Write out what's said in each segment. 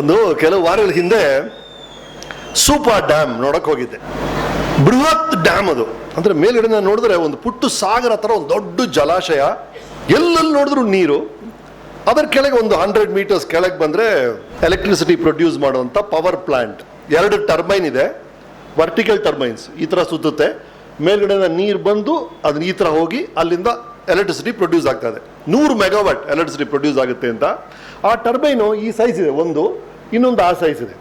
ಒಂದು ಕೆಲವು ವಾರಗಳ ಹಿಂದೆ ಸೂಪರ್ ಡ್ಯಾಮ್ ನೋಡಕ್ ಹೋಗಿದ್ದೆ. ಬೃಹತ್ ಡ್ಯಾಮ್ ಅದು. ಅಂದ್ರೆ ಮೇಲ್ಗಡೆ ನೋಡಿದ್ರೆ ಒಂದು ಪುಟ್ಟು ಸಾಗರ ತರ ಒಂದು ದೊಡ್ಡ ಜಲಾಶಯ, ಎಲ್ಲೆಲ್ಲಿ ನೋಡಿದ್ರು ನೀರು. ಅದರ ಕೆಳಗೆ ಒಂದು 100 ಮೀಟರ್ಸ್ ಕೆಳಗೆ ಬಂದ್ರೆ ಎಲೆಕ್ಟ್ರಿಸಿಟಿ ಪ್ರೊಡ್ಯೂಸ್ ಮಾಡುವಂತ ಪವರ್ ಪ್ಲಾಂಟ್. 2 ಟರ್ಬೈನ್ ಇದೆ, ವರ್ಟಿಕಲ್ ಟರ್ಬೈನ್ಸ್ ಈ ತರ ಸುತ್ತುತ್ತೆ. ಮೇಲ್ಗಡೆ ನೀರು ಬಂದು ಅದನ್ನ ಈ ತರ ಹೋಗಿ ಅಲ್ಲಿಂದ ಎಲೆಕ್ಟ್ರಿಸಿಟಿ ಪ್ರೊಡ್ಯೂಸ್ ಆಗ್ತಾ ಇದೆ. 100 ಮೆಗಾವಾಟ್ ಎಲೆಕ್ಟ್ರಿಸಿಟಿ ಪ್ರೊಡ್ಯೂಸ್ ಆಗುತ್ತೆ ಅಂತ. ಆ ಟರ್ಬೈನು ಈ ಸೈಜ್ ಇದೆ, ಒಂದು ಇನ್ನೊಂದು ಆ ಸೈಜ್ ಇದೆ.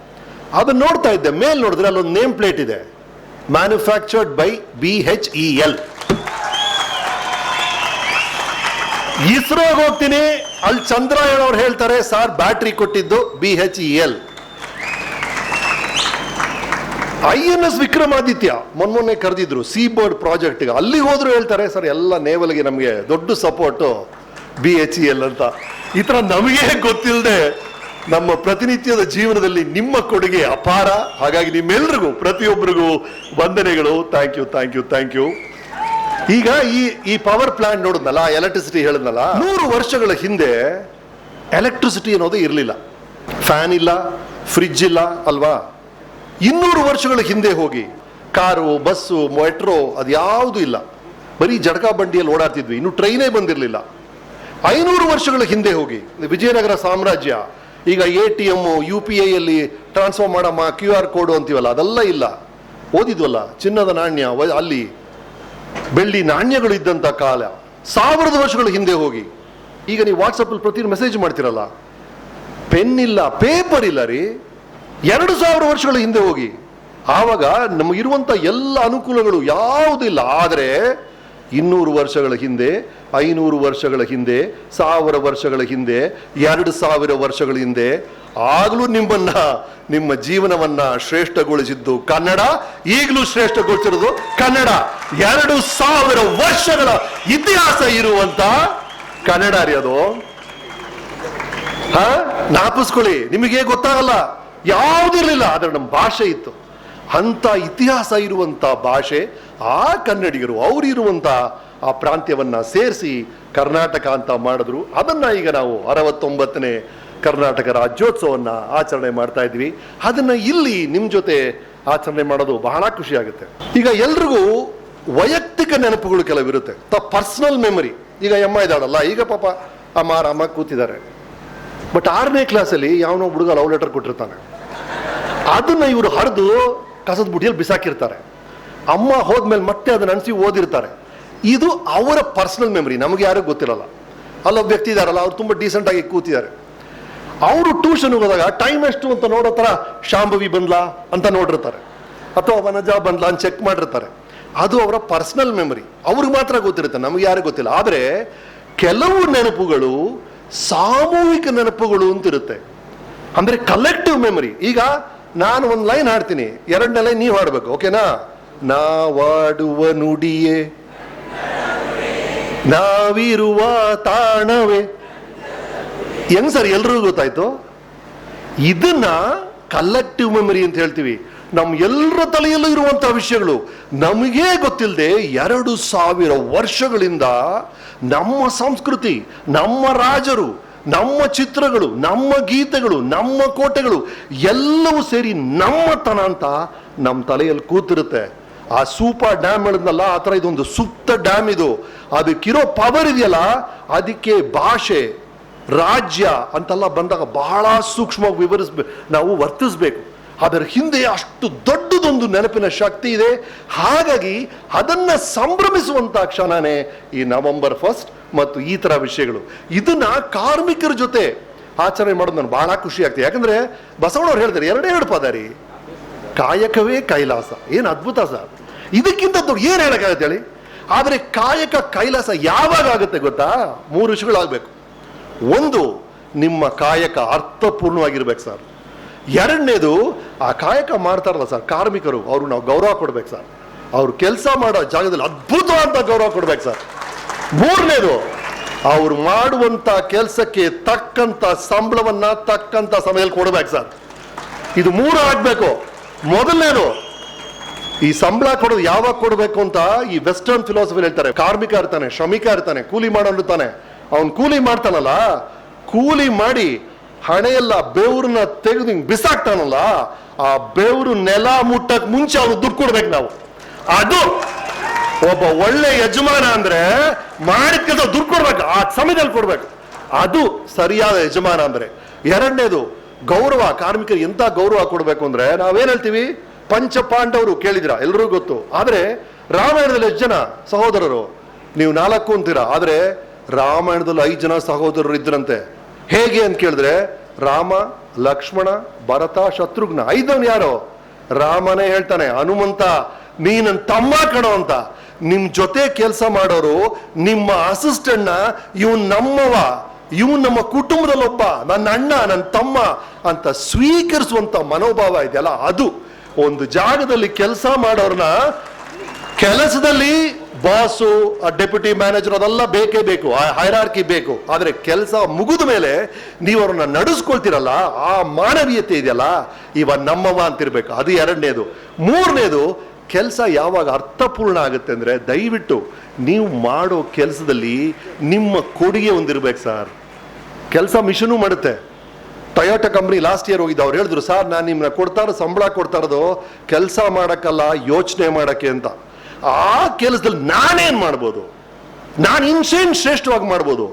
ಅದನ್ನ ನೋಡ್ತಾ ಇದ್ದೆ. ಮೇಲ್ ನೋಡಿದ್ರೆ ಅಲ್ಲೊಂದು ನೇಮ್ ಪ್ಲೇಟ್ ಇದೆ, ಮ್ಯಾನುಫ್ಯಾಕ್ಚರ್ಡ್ ಬೈ BHEL. ಇಸ್ರೋಗೆ ಹೋಗ್ತೀನಿ, ಅಲ್ಲಿ ಚಂದ್ರಯಾನ್ ಅವ್ರು ಹೇಳ್ತಾರೆ ಸರ್ ಬ್ಯಾಟ್ರಿ ಕೊಟ್ಟಿದ್ದು BHEL. INS ವಿಕ್ರಮಾದಿತ್ಯ ಮೊನ್ನೆ ಕರೆದಿದ್ರು ಸೀಬೋರ್ಡ್ ಪ್ರಾಜೆಕ್ಟ್ಗೆ, ಅಲ್ಲಿಗೆ ಹೋದ್ರು ಹೇಳ್ತಾರೆ ಸರ್ ಎಲ್ಲ ನೇವಲ್ಗೆ ನಮಗೆ ದೊಡ್ಡ ಸಪೋರ್ಟು BHEL ಅಂತ. ಈ ತರ ನಮಗೆ ಗೊತ್ತಿಲ್ಲದೆ ನಮ್ಮ ಪ್ರತಿನಿತ್ಯದ ಜೀವನದಲ್ಲಿ ನಿಮ್ಮ ಕೊಡುಗೆ ಅಪಾರ. ಹಾಗಾಗಿ ನಿಮ್ಮೆಲ್ರಿಗೂ ಪ್ರತಿಯೊಬ್ಬರಿಗೂ ವಂದನೆಗಳು. Thank you thank you thank you. ಈಗ ಈ ಪವರ್ ಪ್ಲಾಂಟ್ ನೋಡಿದ್ನಲ್ಲ, ಎಲೆಕ್ಟ್ರಿಸಿಟಿ ಹೇಳಿದ್ನಲ್ಲ, 100 ವರ್ಷಗಳ ಹಿಂದೆ ಎಲೆಕ್ಟ್ರಿಸಿಟಿ ಅನ್ನೋದು ಇರಲಿಲ್ಲ. ಫ್ಯಾನ್ ಇಲ್ಲ, ಫ್ರಿಡ್ಜ್ ಇಲ್ಲ ಅಲ್ವಾ. 200 ವರ್ಷಗಳ ಹಿಂದೆ ಹೋಗಿ ಕಾರು, ಬಸ್ಸು, ಮೆಟ್ರೋ ಅದ್ಯಾವುದು ಇಲ್ಲ. ಬರೀ ಜಡಕ ಬಂಡಿಯಲ್ಲಿ ಓಡಾಡ್ತಿದ್ವಿ, ಇನ್ನು ಟ್ರೈನೇ ಬಂದಿರಲಿಲ್ಲ. 500 ವರ್ಷಗಳ ಹಿಂದೆ ಹೋಗಿ ವಿಜಯನಗರ ಸಾಮ್ರಾಜ್ಯ, ಈಗ ATM UPI ಅಲ್ಲಿ ಟ್ರಾನ್ಸ್ಫರ್ ಮಾಡಮ್ಮ, QR ಕೋಡ್ ಅಂತೀವಲ್ಲ, ಅದೆಲ್ಲ ಇಲ್ಲ. ಓದಿದ್ವಲ್ಲ ಚಿನ್ನದ ನಾಣ್ಯ, ಅಲ್ಲಿ ಬೆಳ್ಳಿ ನಾಣ್ಯಗಳು ಇದ್ದಂಥ ಕಾಲ. 1000 ವರ್ಷಗಳ ಹಿಂದೆ ಹೋಗಿ ಈಗ ನೀವು ವಾಟ್ಸಪ್ಪಲ್ಲಿ ಪ್ರತಿ ಮೆಸೇಜ್ ಮಾಡ್ತಿರಲ್ಲ, ಪೆನ್ ಇಲ್ಲ, ಪೇಪರ್ ಇಲ್ಲ ರೀ. 2000 ವರ್ಷಗಳ ಹಿಂದೆ ಹೋಗಿ ಆವಾಗ ನಮಗಿರುವಂಥ ಎಲ್ಲ ಅನುಕೂಲಗಳು ಯಾವುದಿಲ್ಲ. ಆದರೆ 200 ವರ್ಷಗಳ ಹಿಂದೆ, 500 ವರ್ಷಗಳ ಹಿಂದೆ, 1000 ವರ್ಷಗಳ ಹಿಂದೆ, 2000 ವರ್ಷಗಳ ಹಿಂದೆ ಆಗ್ಲೂ ನಿಮ್ಮ ಜೀವನವನ್ನ ಶ್ರೇಷ್ಠಗೊಳಿಸಿದ್ದು ಕನ್ನಡ, ಈಗಲೂ ಶ್ರೇಷ್ಠಗೊಳಿಸಿರೋದು ಕನ್ನಡ. 2000 ವರ್ಷಗಳ ಇತಿಹಾಸ ಇರುವಂತ ಕನ್ನಡ ರೀ ಅದು. ಜ್ಞಾಪಿಸ್ಕೊಳ್ಳಿ, ನಿಮಗೆ ಗೊತ್ತಾಗಲ್ಲ, ಯಾವುದಿರಲಿಲ್ಲ, ಆದ್ರೆ ನಮ್ಮ ಭಾಷೆ ಇತ್ತು. ಅಂತ ಇತಿಹಾಸ ಇರುವಂತ ಭಾಷೆ ಆ ಕನ್ನಡಿಗರು ಅವರಿರುವಂತ ಆ ಪ್ರಾಂತ್ಯವನ್ನ ಸೇರಿಸಿ ಕರ್ನಾಟಕ ಅಂತ ಮಾಡಿದ್ರು. ಅದನ್ನ ಈಗ ನಾವು 69ನೇ ಕರ್ನಾಟಕ ರಾಜ್ಯೋತ್ಸವನ್ನ ಆಚರಣೆ ಮಾಡ್ತಾ ಇದ್ವಿ. ಅದನ್ನ ಇಲ್ಲಿ ನಿಮ್ ಜೊತೆ ಆಚರಣೆ ಮಾಡೋದು ಬಹಳ ಖುಷಿ ಆಗುತ್ತೆ. ಈಗ ಎಲ್ರಿಗೂ ವೈಯಕ್ತಿಕ ನೆನಪುಗಳು ಕೆಲವಿರುತ್ತೆ, ಪರ್ಸನಲ್ ಮೆಮರಿ. ಈಗ ಅಮ್ಮ ಇದ್ದಾಳಲ್ಲ, ಈಗ ಪಾಪ ಅಮ್ಮ ಆರಾಮಾಗಿ ಕೂತಿದ್ದಾರೆ. ಬಟ್ 6ನೇ ಕ್ಲಾಸಲ್ಲಿ ಯಾವನೋ ಹುಡುಗ ಲವ್ ಲೆಟರ್ ಕೊಟ್ಟಿರ್ತಾನೆ, ಅದನ್ನ ಇವರು ಹರಿದು ಕಸದ ಬುಟ್ಟಿಯಲ್ಲಿ ಬಿಸಾಕಿರ್ತಾರೆ. ಅಮ್ಮ ಹೋದ್ಮೇಲೆ ಮತ್ತೆ ಅದನ್ನ ಅನಿಸಿ ಓದಿರ್ತಾರೆ. ಇದು ಅವರ ಪರ್ಸನಲ್ ಮೆಮರಿ, ನಮಗೆ ಯಾರಿಗೂ ಗೊತ್ತಿರಲ್ಲ. ಅಲ್ಲೊಬ್ಬ ವ್ಯಕ್ತಿ ಇದಾರಲ್ಲ, ಅವ್ರು ತುಂಬಾ ಡೀಸೆಂಟ್ ಆಗಿ ಕೂತಿದ್ದಾರೆ. ಅವರು ಟ್ಯೂಷನ್ ಹೋದಾಗ ಟೈಮ್ ಎಷ್ಟು ಅಂತ ನೋಡೋ ತರ ಶಾಂಭವಿ ಬಂದ್ಲಾ ಅಂತ ನೋಡಿರ್ತಾರೆ, ಅಥವಾ ವನಜ ಬಂದ್ಲಾ ಅಂತ ಚೆಕ್ ಮಾಡಿರ್ತಾರೆ. ಅದು ಅವರ ಪರ್ಸನಲ್ ಮೆಮರಿ, ಅವ್ರಿಗೆ ಮಾತ್ರ ಗೊತ್ತಿರುತ್ತೆ, ನಮಗೆ ಯಾರಿಗೂ ಗೊತ್ತಿಲ್ಲ. ಆದ್ರೆ ಕೆಲವು ನೆನಪುಗಳು ಸಾಮೂಹಿಕ ನೆನಪುಗಳು ಅಂತಿರುತ್ತೆ, ಅಂದ್ರೆ ಕಲೆಕ್ಟಿವ್ ಮೆಮರಿ. ಈಗ ನಾನು ಒಂದು ಲೈನ್ ಹಾಡ್ತೀನಿ, 2ನೇ ಲೈನ್ ನೀವು ಹಾಡ್ಬೇಕು, ಓಕೆನಾ? ನಾವಾಡುವ ನುಡಿಯೇ ನಾವಿರುವ ತಾಣವೇ. ಹೆಂಗ್ ಸರ್ ಎಲ್ರಿಗೂ ಗೊತ್ತಾಯ್ತು? ಇದನ್ನ ಕಲೆಕ್ಟಿವ್ ಮೆಮರಿ ಅಂತ ಹೇಳ್ತೀವಿ. ನಮ್ಮ ಎಲ್ಲರ ತಲೆಯಲ್ಲೂ ಇರುವಂತಹ ವಿಷಯಗಳು ನಮಗೇ ಗೊತ್ತಿಲ್ಲದೆ 2000 ವರ್ಷಗಳಿಂದ ನಮ್ಮ ಸಂಸ್ಕೃತಿ, ನಮ್ಮ ರಾಜರು, ನಮ್ಮ ಚಿತ್ರಗಳು, ನಮ್ಮ ಗೀತೆಗಳು, ನಮ್ಮ ಕೋಟೆಗಳು ಎಲ್ಲವೂ ಸೇರಿ ನಮ್ಮತನ ಅಂತ ನಮ್ಮ ತಲೆಯಲ್ಲಿ ಕೂತಿರುತ್ತೆ. ಆ ಸೂಪರ್ ಡ್ಯಾಮ್ ಹೇಳಿದ್ನಲ್ಲ, ಆ ಥರ ಇದೊಂದು ಸುಪ್ತ ಡ್ಯಾಮ್. ಇದು ಅದಕ್ಕಿರೋ ಪವರ್ ಇದೆಯಲ್ಲ, ಅದಕ್ಕೆ ಭಾಷೆ, ರಾಜ್ಯ ಅಂತೆಲ್ಲ ಬಂದಾಗ ಬಹಳ ಸೂಕ್ಷ್ಮವಾಗಿ ನಾವು ವರ್ತಿಸ್ಬೇಕು. ಅದರ ಹಿಂದೆ ಅಷ್ಟು ದೊಡ್ಡದೊಂದು ನೆನಪಿನ ಶಕ್ತಿ ಇದೆ. ಹಾಗಾಗಿ ಅದನ್ನ ಸಂಭ್ರಮಿಸುವಂತ ಕ್ಷಣನೇ ಈ ನವೆಂಬರ್ 1 ಮತ್ತು ಈ ತರ ವಿಷಯಗಳು. ಇದನ್ನ ಕಾರ್ಮಿಕರ ಜೊತೆ ಆಚರಣೆ ಮಾಡೋದು ನನಗೆ ಬಹಳ ಖುಷಿ ಆಗ್ತದೆ. ಯಾಕಂದ್ರೆ ಬಸವಣ್ಣವ್ರು ಹೇಳ್ತಾರೆ 2 ಪದ ರೀ, ಕಾಯಕವೇ ಕೈಲಾಸ. ಏನ್ ಅದ್ಭುತ ಸರ್! ಇದಕ್ಕಿಂತ ದೊಡ್ಡ ಏನ್ ಹೇಳಕ್ಕಾಗತ್ತೆ ಹೇಳಿ? ಆದ್ರೆ ಕಾಯಕ ಕೈಲಾಸ ಯಾವಾಗ ಆಗುತ್ತೆ ಗೊತ್ತಾ? 3 ವಿಷಯಗಳಾಗಬೇಕು. ಒಂದು, ನಿಮ್ಮ ಕಾಯಕ ಅರ್ಥಪೂರ್ಣವಾಗಿರ್ಬೇಕು ಸರ್. 2ನೇದು, ಆ ಕಾಯಕ ಮಾಡ್ತಾರಲ್ಲ ಸರ್ ಕಾರ್ಮಿಕರು, ಅವ್ರು ನಾವು ಗೌರವ ಕೊಡ್ಬೇಕು ಸರ್. ಅವ್ರು ಕೆಲಸ ಮಾಡೋ ಜಾಗದಲ್ಲಿ ಅದ್ಭುತವಾದ ಗೌರವ ಕೊಡ್ಬೇಕು ಸರ್. 3ನೇದು, ಅವ್ರು ಮಾಡುವಂತ ಕೆಲಸಕ್ಕೆ ತಕ್ಕಂತ ಸಂಬಳವನ್ನ ತಕ್ಕಂತ ಸಮಯದಲ್ಲಿ ಕೊಡ್ಬೇಕು ಸರ್. ಇದು 3 ಆಗ್ಬೇಕು. ಮೊದಲನೇದು, ಈ ಸಂಬಳ ಕೊಡೋದು ಯಾವಾಗ ಕೊಡಬೇಕು ಅಂತ ಈ ವೆಸ್ಟರ್ನ್ ಫಿಲಾಸಫಿ ಹೇಳ್ತಾರೆ. ಕಾರ್ಮಿಕ ಇರ್ತಾನೆ, ಶ್ರಮಿಕ ಇರ್ತಾನೆ, ಕೂಲಿ ಮಾಡೋನು ಇರ್ತಾನೆ. ಅವನು ಕೂಲಿ ಮಾಡ್ತಾನಲ್ಲ, ಕೂಲಿ ಮಾಡಿ ಹಣೆಯೆಲ್ಲ ಬೆವ್ರನ್ನ ತೆಗೆದು ಹಿಂಗ್ ಬಿಸಾಕ್ತಾನಲ್ಲ, ಆ ಬೆವರು ನೆಲ ಮುಟ್ಟಕ್ ಮುಂಚೆ ಅವ್ರು ದುಡ್ಡು ಕೊಡ್ಬೇಕು ನಾವು. ಅದು ಒಬ್ಬ ಒಳ್ಳೆ ಯಜಮಾನ ಅಂದ್ರೆ ಮಾಡಿದ ಕೆಲಸ ದುಡ್ಡು ಕೊಡ್ಬೇಕು, ಆ ಸಮಯದಲ್ಲಿ ಕೊಡ್ಬೇಕು. ಅದು ಸರಿಯಾದ ಯಜಮಾನ ಅಂದ್ರೆ. ಎರಡನೇದು ಗೌರವ. ಕಾರ್ಮಿಕರಿಗೆ ಎಂತ ಗೌರವ ಕೊಡ್ಬೇಕು ಅಂದ್ರೆ ನಾವೇನ್ ಹೇಳ್ತೀವಿ, ಪಂಚ ಪಾಂಡವರು ಕೇಳಿದ್ರ ಎಲ್ರಿಗೂ ಗೊತ್ತು. ಆದ್ರೆ ರಾಮಾಯಣದಲ್ಲಿ ಎಷ್ಟು ಜನ ಸಹೋದರರು? ನೀವು 4 ಅಂತೀರಾ, ಆದ್ರೆ ರಾಮಾಯಣದಲ್ಲಿ 5 ಜನ ಸಹೋದರರು ಇದ್ರಂತೆ. ಹೇಗೆ ಅಂತ ಕೇಳಿದ್ರೆ ರಾಮ, ಲಕ್ಷ್ಮಣ, ಭರತ, ಶತ್ರುಘ್ನ. 5 ಯಾರು? ರಾಮನೇ ಹೇಳ್ತಾನೆ, ಹನುಮಂತ ನೀ ನನ್ನ ತಮ್ಮ ಕಣೋ ಅಂತ. ನಿಮ್ ಜೊತೆ ಕೆಲಸ ಮಾಡೋರು ನಿಮ್ಮ ಅಸಿಸ್ಟೆಂಟ್ ನ ಇವನ್ ನಮ್ಮವ, ಇವನ್ ನಮ್ಮ ಕುಟುಂಬದಲ್ಲೊಬ್ಬ, ನನ್ನ ಅಣ್ಣ, ನನ್ನ ತಮ್ಮ ಅಂತ ಸ್ವೀಕರಿಸುವಂತ ಮನೋಭಾವ ಇದೆಯಲ್ಲ, ಅದು ಒಂದು ಜಾಗದಲ್ಲಿ ಕೆಲಸ ಮಾಡೋರ್ನ, ಕೆಲಸದಲ್ಲಿ ಬಾಸು, ಡೆಪ್ಯೂಟಿ ಮ್ಯಾನೇಜರ್ ಅದೆಲ್ಲ ಬೇಕೇ ಬೇಕು, ಆ ಹೈರಾರ್ಕಿ ಬೇಕು. ಆದ್ರೆ ಕೆಲಸ ಮುಗಿದ ಮೇಲೆ ನೀವು ಅವ್ರನ್ನ ನಡೆಸ್ಕೊಳ್ತೀರಲ್ಲ, ಆ ಮಾನವೀಯತೆ ಇದೆಯಲ್ಲ, ಇವ ನಮ್ಮವ ಅಂತಿರ್ಬೇಕು. ಅದು ಎರಡನೇದು. ಮೂರನೇದು, ಕೆಲಸ ಯಾವಾಗ ಅರ್ಥಪೂರ್ಣ ಆಗುತ್ತೆ ಅಂದ್ರೆ ದಯವಿಟ್ಟು ನೀವು ಮಾಡೋ ಕೆಲಸದಲ್ಲಿ ನಿಮ್ಮ ಕೊಡುಗೆ ಒಂದಿರ್ಬೇಕು ಸರ್. ಕೆಲಸ ಮಿಷನು ಮಾಡುತ್ತೆ. ಟೊಯೋಟಾ ಕಂಪ್ನಿ ಲಾಸ್ಟ್ ಇಯರ್ ಹೋಗಿದ್ದ, ಅವ್ರು ಹೇಳಿದ್ರು, ಸರ್ ನಾನು ನಿಮ್ಮನ್ನ ಸಂಬಳ ಕೊಡ್ತಾ ಇರೋದು ಕೆಲಸ ಮಾಡಕ್ಕಲ್ಲ, ಯೋಚನೆ ಮಾಡಕ್ಕೆ ಅಂತ. ಆ ಕೆಲಸದಲ್ಲಿ ನಾನೇನ್ ಮಾಡ್ಬೋದು, ನಾನು ಇನ್ಶೇನ್ ಶ್ರೇಷ್ಠವಾಗಿ ಮಾಡ್ಬೋದು,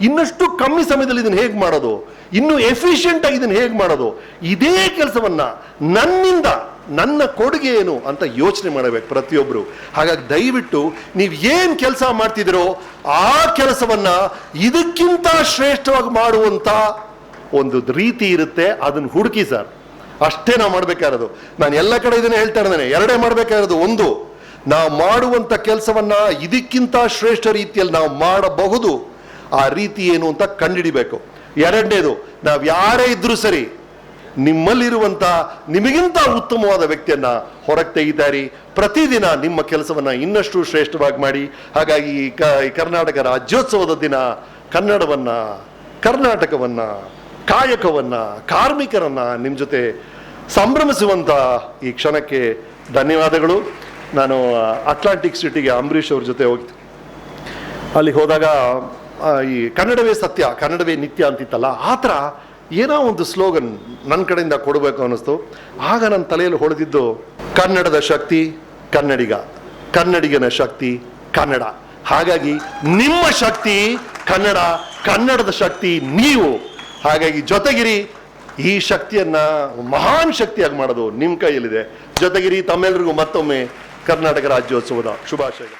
ಇನ್ನಷ್ಟು ಕಮ್ಮಿ ಸಮಯದಲ್ಲಿ ಇದನ್ನ ಹೇಗೆ ಮಾಡೋದು, ಇನ್ನು ಎಫಿಷಿಯಂಟ್ ಆಗಿ ಇದನ್ನ ಹೇಗೆ ಮಾಡೋದು, ಇದೇ ಕೆಲಸವನ್ನ ನನ್ನಿಂದ ನನ್ನ ಕೊಡುಗೆ ಏನು ಅಂತ ಯೋಚನೆ ಮಾಡಬೇಕು ಪ್ರತಿಯೊಬ್ರು. ಹಾಗಾಗಿ ದಯವಿಟ್ಟು ನೀವು ಏನ್ ಕೆಲಸ ಮಾಡ್ತಿದ್ದೀರೋ ಆ ಕೆಲಸವನ್ನ ಇದಕ್ಕಿಂತ ಶ್ರೇಷ್ಠವಾಗಿ ಮಾಡುವಂತ ಒಂದು ರೀತಿ ಇರುತ್ತೆ, ಅದನ್ನ ಹುಡುಕಿ ಸರ್. ಅಷ್ಟೇ ನಾವು ಮಾಡ್ಬೇಕಾಗಿರೋದು. ನಾನು ಎಲ್ಲ ಕಡೆ ಇದನ್ನ ಹೇಳ್ತಾ ಇದ್ದೇನೆ, ಎರಡೇ ಮಾಡ್ಬೇಕಾಗಿರೋದು. ಒಂದು, ನಾವು ಮಾಡುವಂತ ಕೆಲಸವನ್ನ ಇದಕ್ಕಿಂತ ಶ್ರೇಷ್ಠ ರೀತಿಯಲ್ಲಿ ನಾವು ಮಾಡಬಹುದು, ಆ ರೀತಿ ಏನು ಅಂತ ಕಂಡುಹಿಡಿಬೇಕು. ಎರಡನೇದು, ನಾವು ಯಾರೇ ಇದ್ರೂ ಸರಿ, ನಿಮ್ಮಲ್ಲಿರುವಂತ ನಿಮಗಿಂತ ಉತ್ತಮವಾದ ವ್ಯಕ್ತಿಯನ್ನ ಹೊರಗೆ ತೆಗಿತಾರಿ. ಪ್ರತಿದಿನ ನಿಮ್ಮ ಕೆಲಸವನ್ನ ಇನ್ನಷ್ಟು ಶ್ರೇಷ್ಠವಾಗಿ ಮಾಡಿ. ಹಾಗಾಗಿ ಈ ಕರ್ನಾಟಕ ರಾಜ್ಯೋತ್ಸವದ ದಿನ ಕನ್ನಡವನ್ನ, ಕರ್ನಾಟಕವನ್ನ, ಕಾಯಕವನ್ನ, ಕಾರ್ಮಿಕರನ್ನ ನಿಮ್ಮ ಜೊತೆ ಸಂಭ್ರಮಿಸುವಂತ ಈ ಕ್ಷಣಕ್ಕೆ ಧನ್ಯವಾದಗಳು. ನಾನು ಅಟ್ಲಾಂಟಿಕ್ ಸಿಟಿಗೆ ಅಂಬರೀಷ್ ಅವ್ರ ಜೊತೆ ಹೋಗಿದ್ದೆ. ಅಲ್ಲಿ ಹೋದಾಗ ಈ ಕನ್ನಡವೇ ಸತ್ಯ, ಕನ್ನಡವೇ ನಿತ್ಯ ಅಂತಿತ್ತಲ್ಲ, ಆ ಥರ ಏನೋ ಒಂದು ಸ್ಲೋಗನ್ ನನ್ನ ಕಡೆಯಿಂದ ಕೊಡಬೇಕು ಅನ್ನಿಸ್ತು. ಆಗ ನನ್ನ ತಲೆಯಲ್ಲಿ ಹೊಳೆದಿದ್ದು, ಕನ್ನಡದ ಶಕ್ತಿ ಕನ್ನಡಿಗ, ಕನ್ನಡಿಗನ ಶಕ್ತಿ ಕನ್ನಡ. ಹಾಗಾಗಿ ನಿಮ್ಮ ಶಕ್ತಿ ಕನ್ನಡ, ಕನ್ನಡದ ಶಕ್ತಿ ನೀವು. ಹಾಗಾಗಿ ಜೊತೆಗಿರಿ. ಈ ಶಕ್ತಿಯನ್ನ ಮಹಾನ್ ಶಕ್ತಿಯಾಗಿ ಮಾಡೋದು ನಿಮ್ಮ ಕೈಯಲ್ಲಿದೆ. ಜೊತೆಗಿರಿ. ತಮ್ಮೆಲ್ಲರಿಗೂ ಮತ್ತೊಮ್ಮೆ ಕರ್ನಾಟಕ ರಾಜ್ಯೋತ್ಸವದ ಶುಭಾಶಯಗಳು.